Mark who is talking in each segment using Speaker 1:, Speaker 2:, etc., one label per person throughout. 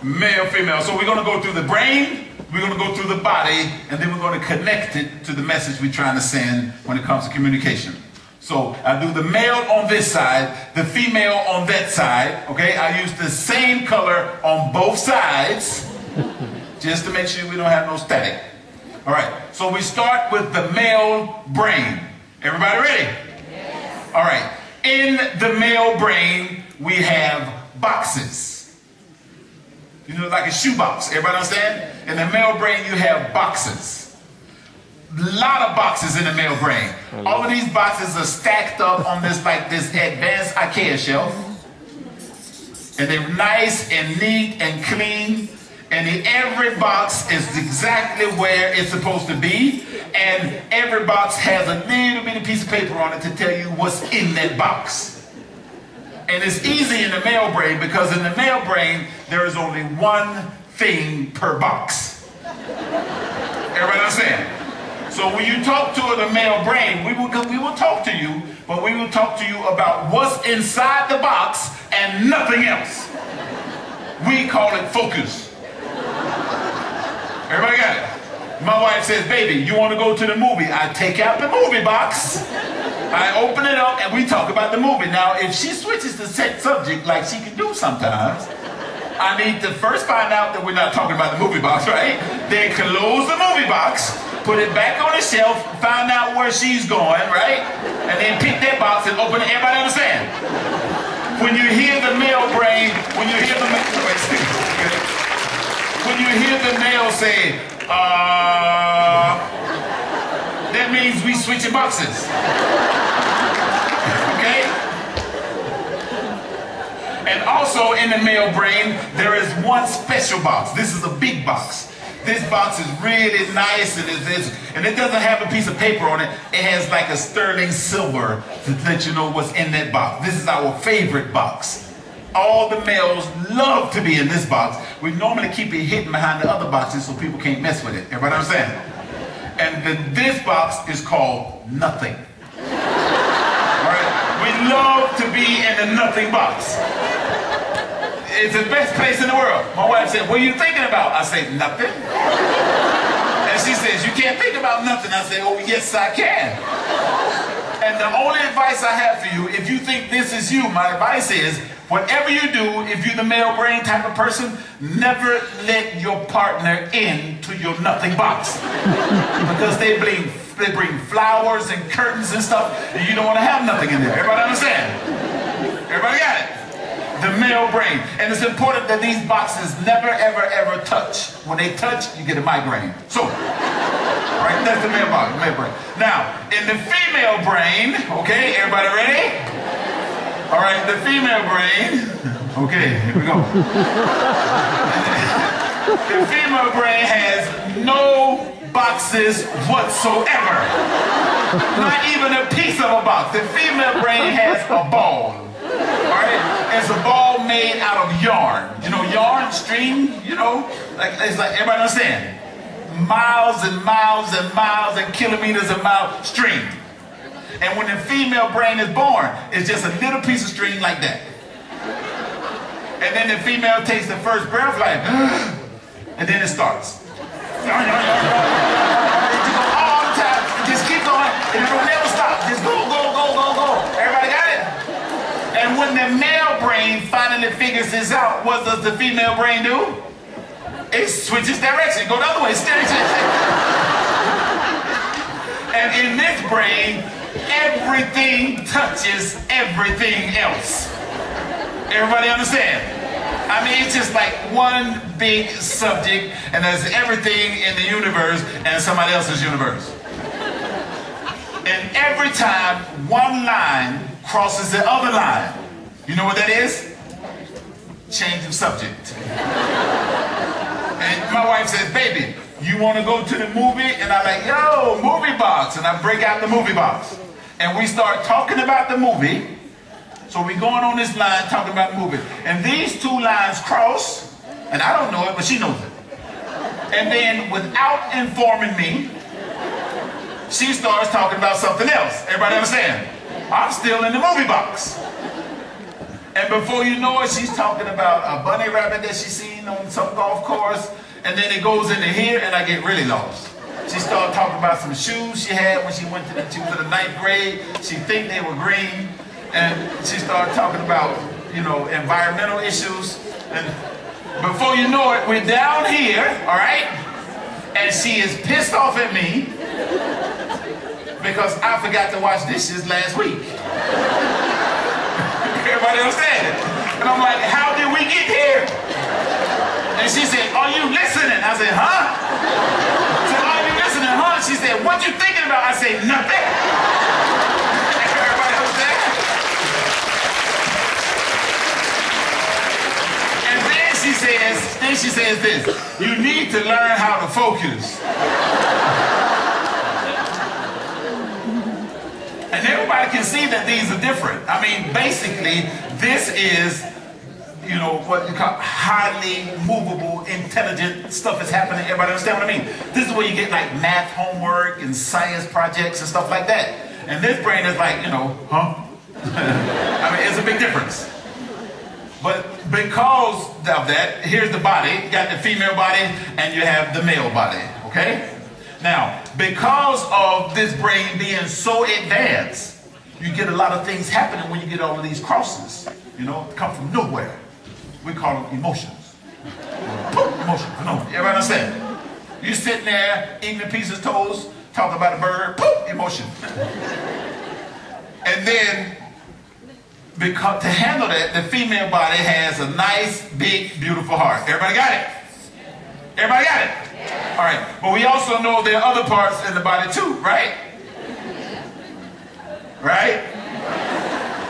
Speaker 1: Male, female. So we're going to go through the brain, we're going to go through the body, and then we're going to connect it to the message we're trying to send when it comes to communication. So I do the male on this side, the female on that side, okay? I use the same color on both sides, just to make sure we don't have no static. All right, so we start with the male brain. Everybody ready? Yes. All right, in the male brain, we have boxes. You know, like a shoebox. Everybody understand? In the male brain, you have boxes. A lot of boxes in the male brain. All of these boxes are stacked up on this, like this advanced IKEA shelf. And they're nice and neat and clean. And every box is exactly where it's supposed to be. And every box has a little bitty piece of paper on it to tell you what's in that box. And it's easy in the male brain because in the male brain, there is only one thing per box. Everybody understand? So when you talk to the male brain, we will talk to you, but we will talk to you about what's inside the box and nothing else. We call it focus. Everybody got it? My wife says, baby, you want to go to the movie? I take out the movie box, I open it up, and we talk about the movie. Now, if she switches the subject like she can do sometimes, I need to first find out that we're not talking about the movie box, right? Then close the movie box, put it back on the shelf, find out where she's going, right? And then pick that box and open it. Everybody understand? When you hear the male brain, when you hear the male say, that means we switching boxes. Okay? And also in the male brain, there is one special box. This is a big box. This box is really nice and it doesn't have a piece of paper on it. It has like a sterling silver to let you know what's in that box. This is our favorite box. All the males love to be in this box. We normally keep it hidden behind the other boxes so people can't mess with it. Everybody understand? And this box is called nothing. All right? We love to be in the nothing box. It's the best place in the world. My wife said, what are you thinking about? I say, nothing. And she says, you can't think about nothing. I say, oh, yes, I can. And the only advice I have for you, if you think this is you, my advice is, whatever you do, if you're the male brain type of person, never let your partner into your nothing box. Because they bring flowers and curtains and stuff, and you don't want to have nothing in there. Everybody understand? Everybody got it? The male brain. And it's important that these boxes never, ever, ever touch. When they touch, you get a migraine. So, all right, that's the male box, male brain. Now, in the female brain, okay, everybody ready? All right, the female brain, okay, here we go. The female brain has no boxes whatsoever. Not even a piece of a box. The female brain has a ball. All right, it's a ball made out of yarn. You know, yarn, string, you know, it's like, everybody understand? Miles and miles and miles and kilometers of miles string. And when the female brain is born, it's just a little piece of string like that. And then the female takes the first breath like, and then it starts. All the time, just keep going, and it will never stop. Just go, go, go, go, go. Everybody got it? And when the male brain finally figures this out, what does the female brain do? It switches direction, go the other way, steady. And in this brain, everything touches everything else. Everybody understand? I mean, it's just like one big subject, and there's everything in the universe and somebody else's universe. And every time one line crosses the other line, you know what that is? Change of subject. And my wife says, baby, you want to go to the movie? And I'm like, yo, movie box. And I break out the movie box. And we start talking about the movie. So we're going on this line talking about the movie. And these two lines cross, and I don't know it, but she knows it. And then without informing me, she starts talking about something else. Everybody understand? I'm still in the movie box. And before you know it, she's talking about a bunny rabbit that she's seen on some golf course. And then it goes into here and I get really lost. She started talking about some shoes she had when she was in the 9th grade. She think they were green. And she started talking about, you know, environmental issues. And before you know it, we're down here, all right? And she is pissed off at me because I forgot to wash dishes last week. Everybody understand it? And I'm like, how did we get here? And she said, are you listening? I said, huh? I said, are you listening, huh? She said, what you thinking about? I said, nothing. Everybody understand? And then she says this, you need to learn how to focus. And everybody can see that these are different. I mean, basically, this is, you know, what you call highly movable, intelligent stuff is happening. Everybody understand what I mean? This is where you get like math homework and science projects and stuff like that. And this brain is like, you know, huh? I mean, it's a big difference. But because of that, here's the body. You got the female body and you have the male body, okay? Now, because of this brain being so advanced, you get a lot of things happening when you get all of these crosses, you know, come from nowhere. We call them emotions. Emotions, no, everybody understand? You sitting there, eating a piece of toast, talking about a bird, poof, emotion. And then, because to handle that, the female body has a nice, big, beautiful heart. Everybody got it? Everybody got it? All right, but we also know there are other parts in the body too, right? Right?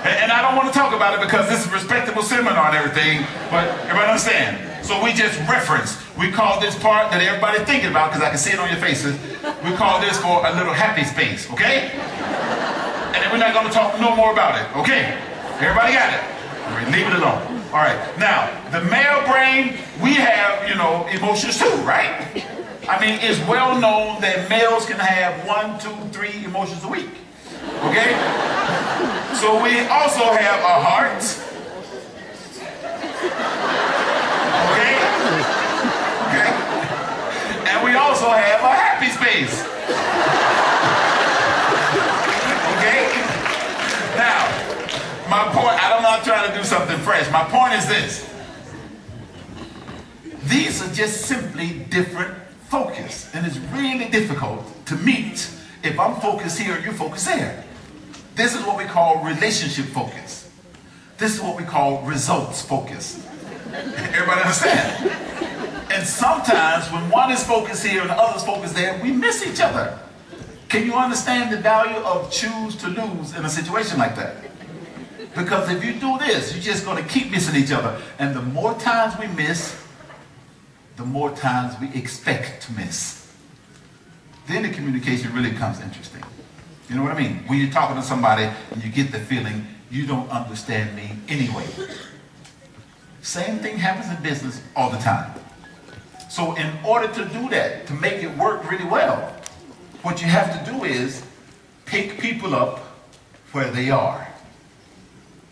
Speaker 1: And I don't want to talk about it because this is a respectable seminar and everything, but everybody understand? So we just reference. We call this part that everybody's thinking about, because I can see it on your faces, we call this for a little happy space, okay? And then we're not going to talk no more about it, okay? Everybody got it? All right, leave it alone. All right, now, the male brain, we have, you know, emotions too, right? I mean, it's well known that males can have 1, 2, 3 emotions a week, okay? So we also have a heart, okay? Okay? And we also have a happy space. Okay? Now, my point, I'm not trying to do something fresh. My point is this. These are just simply different focus. And it's really difficult to meet if I'm focused here and you focus there. This is what we call relationship focus. This is what we call results focus. Everybody understand? And sometimes when one is focused here and the other is focused there, we miss each other. Can you understand the value of choose to lose in a situation like that? Because if you do this, you're just going to keep missing each other. And the more times we miss, the more times we expect to miss. Then the communication really becomes interesting. You know what I mean? When you're talking to somebody and you get the feeling you don't understand me anyway. Same thing happens in business all the time. So in order to do that, to make it work really well, what you have to do is pick people up where they are.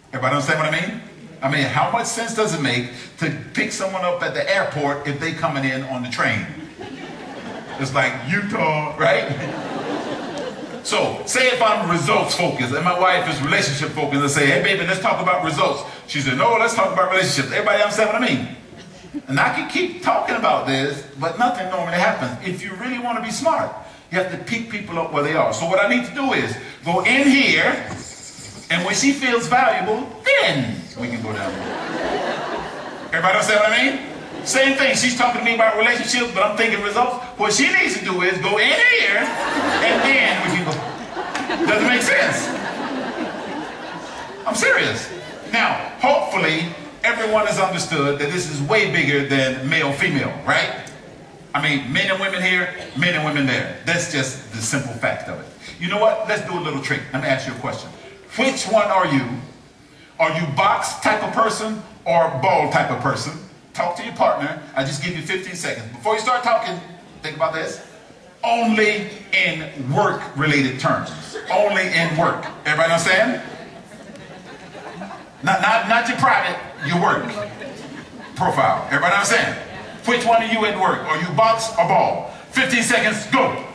Speaker 1: Everybody understand what I mean? I mean, how much sense does it make to pick someone up at the airport if they coming in on the train? It's like Utah, right? So, say if I'm results focused and my wife is relationship focused, and say, hey baby, let's talk about results. She said, no, let's talk about relationships. Everybody understand what I mean? And I can keep talking about this, but nothing normally happens. If you really want to be smart, you have to pick people up where they are. So what I need to do is go in here, and when she feels valuable, then we can go down there. Everybody understand what I mean? Same thing, she's talking to me about relationships, but I'm thinking results. What she needs to do is go in here, and then we can go. Does it make sense? I'm serious. Now, hopefully, everyone has understood that this is way bigger than male-female, right? I mean, men and women here, men and women there. That's just the simple fact of it. You know what? Let's do a little trick. Let me ask you a question. Which one are you? Are you box type of person or ball type of person? Talk to your partner. I just give you 15 seconds. Before you start talking, think about this. Only in work-related terms. Only in work. Everybody understand? Not your private, your work profile. Everybody understand? Which one are you at work? Are you box or ball? 15 seconds, go.